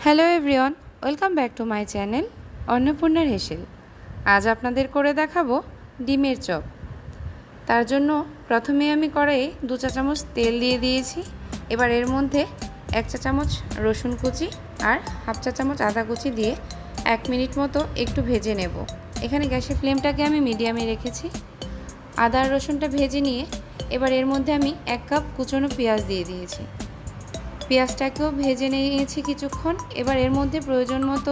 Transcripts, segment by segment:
Hello everyone, welcome back to my channel অন্নপূর্ণার হেসেল। আজ আপনাদের করে দেখাবো ডিমের চপ। তার জন্য প্রথমে আমি কড়াইয়ে 2 চা চামচ তেল দিয়ে দিয়েছি। এবার এর মধ্যে 1 চা চামচ রসুন কুচি আর হাফ চা চামচ আদা কুচি দিয়ে 1 মিনিট মতো একটু ভেজে নেব। এখানে গ্যাসের ফ্লেমটাকে আমি মিডিয়ামে রেখেছি। আদা আর রসুনটা ভেজে নিয়ে এবার এর মধ্যে আমি 1 কাপ কুচনো পেঁয়াজ দিয়ে দিয়েছি। পেঁয়াজটাকেও ভেজে নিয়েছি কিছুক্ষণ। এবার এর মধ্যে প্রয়োজন মতো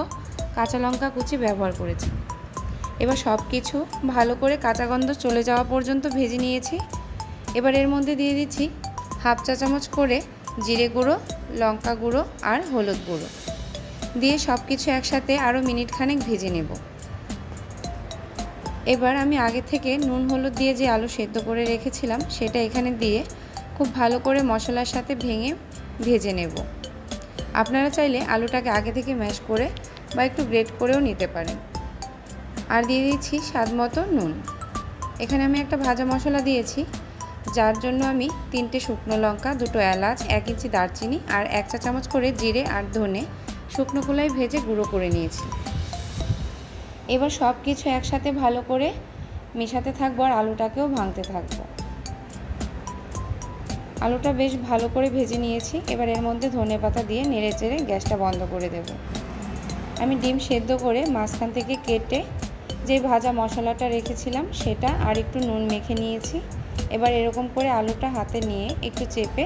কাঁচা লঙ্কা কুচি ব্যবহার করেছি। এবার সব কিছু ভালো করে কাঁচা গন্ধ চলে যাওয়া পর্যন্ত ভেজে নিয়েছি। এবার এর মধ্যে দিয়ে দিচ্ছি হাফ চা চামচ করে জিরে গুঁড়ো, লঙ্কা গুঁড়ো আর হলুদ গুঁড়ো দিয়ে সব কিছু একসাথে আরও মিনিট খানেক ভেজে নেব। এবার আমি আগে থেকে নুন হলুদ দিয়ে যে আলু সেদ্ধ করে রেখেছিলাম সেটা এখানে দিয়ে খুব ভালো করে মশলার সাথে ভেজে নেব। আপনারা চাইলে আলুটাকে আগে থেকে ম্যাশ করে বা একটু গ্রেট করেও নিতে পারেন। আর দিয়ে দিচ্ছি স্বাদ মতো নুন। এখানে আমি একটা ভাজা মশলা দিয়েছি, যার জন্য আমি 3টে শুকনো লঙ্কা, 2টো এলাচ, 1 ইঞ্চি দারচিনি আর 1 চা চামচ করে জিরে আর ধনে শুকনো খোলায় ভেজে গুঁড়ো করে নিয়েছি। এবার সব কিছু একসাথে ভালো করে মেশাতে থাকবো আর আলুটাকেও ভাঙতে থাকবো। আলুটা বেশ ভালো করে ভেজে নিয়েছি। এবার এর মধ্যে ধনেপাতা দিয়ে নেড়ে চেড়ে গ্যাসটা বন্ধ করে দেব। আমি ডিম সেদ্ধ করে মাঝখান থেকে কেটে যে ভাজা মশলাটা রেখেছিলাম সেটা আর একটু নুন মেখে নিয়েছি। এবার এরকম করে আলুটা হাতে নিয়ে একটু চেপে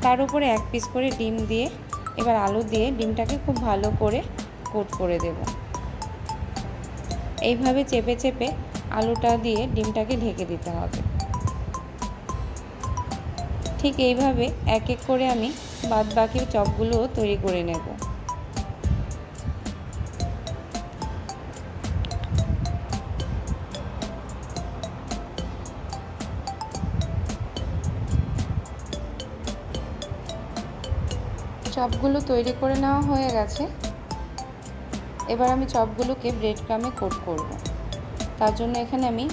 তার উপরে 1 পিস করে ডিম দিয়ে এবার আলু দিয়ে ডিমটাকে খুব ভালো করে কোট করে দেব। এইভাবে চেপে চেপে আলুটা দিয়ে ডিমটাকে ঢেকে দিতে হবে। ঠিক এইভাবে এক এক করে আমি বাদবাকি চপগুলোও তৈরি করে নেব। চপগুলো তৈরি করে নেওয়া হয়ে গেছে। এবার আমি চপগুলোকে ব্রেড ক্রামে কোট করব। তার জন্য এখানে আমি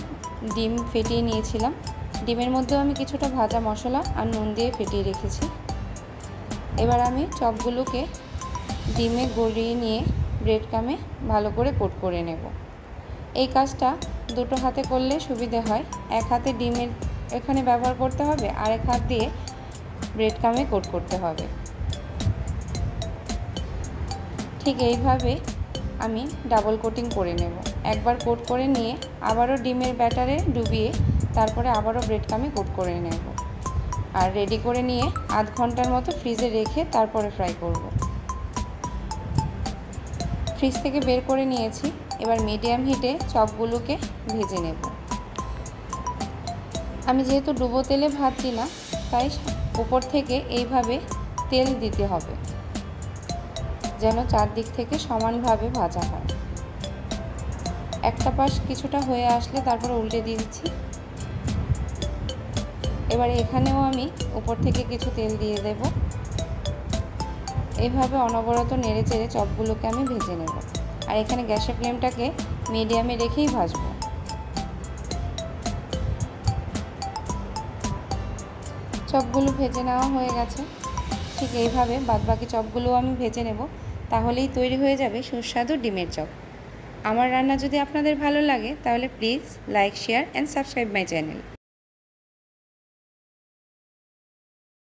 ডিম ফেটিয়ে নিয়েছিলাম। ডিমের মধ্যেও আমি কিছুটা ভাজা মশলা আর নুন দিয়ে ফেটিয়ে রেখেছি। এবার আমি চপগুলোকে ডিমে গড়িয়ে নিয়ে ব্রেড ক্রামে ভালো করে কোট করে নেব। এই কাজটা দুটো হাতে করলে সুবিধে হয়। এক হাতে ডিমের এখানে ব্যবহার করতে হবে, আর এক হাত দিয়ে ব্রেড ক্রামে কোট করতে হবে। ঠিক এইভাবে আমি ডাবল কোটিং করে নেব। একবার কোট করে নিয়ে আবারও ডিমের ব্যাটারে ডুবিয়ে তারপরে আবারও ব্রেড ক্রামে কোট করে নেব। আর রেডি করে নিয়ে আধ ঘন্টার মতো ফ্রিজে রেখে তারপরে ফ্রাই করব। ফ্রিজ থেকে বের করে নিয়েছি। এবার মিডিয়াম হিটে চপগুলোকে ভেজে নেব। আমি যেহেতু ডুবো তেলে ভাজছি না, তাই উপর থেকে এইভাবে তেল দিতে হবে যেন চারদিক থেকে সমানভাবে ভাজা হয়। একটা পাশ কিছুটা হয়ে আসলে তারপর উল্টে দিয়ে দিচ্ছি। এবারে এখানেও আমি উপর থেকে কিছু তেল দিয়ে দেব। এইভাবে অনবরত নেড়ে চেড়ে চপগুলোকে আমি ভেজে নেব। আর এখানে গ্যাসের ফ্লেমটাকে মিডিয়ামে রেখেই ভাজবো। চপগুলো ভেজে নেওয়া হয়ে গেছে। ঠিক এইভাবে বাদবাকি চপগুলোও আমি ভেজে নেব। তাহলেই তৈরি হয়ে যাবে সুস্বাদু ডিমের চপ। আমার রান্না যদি আপনাদের ভালো লাগে তাহলে please like, share and subscribe my channel.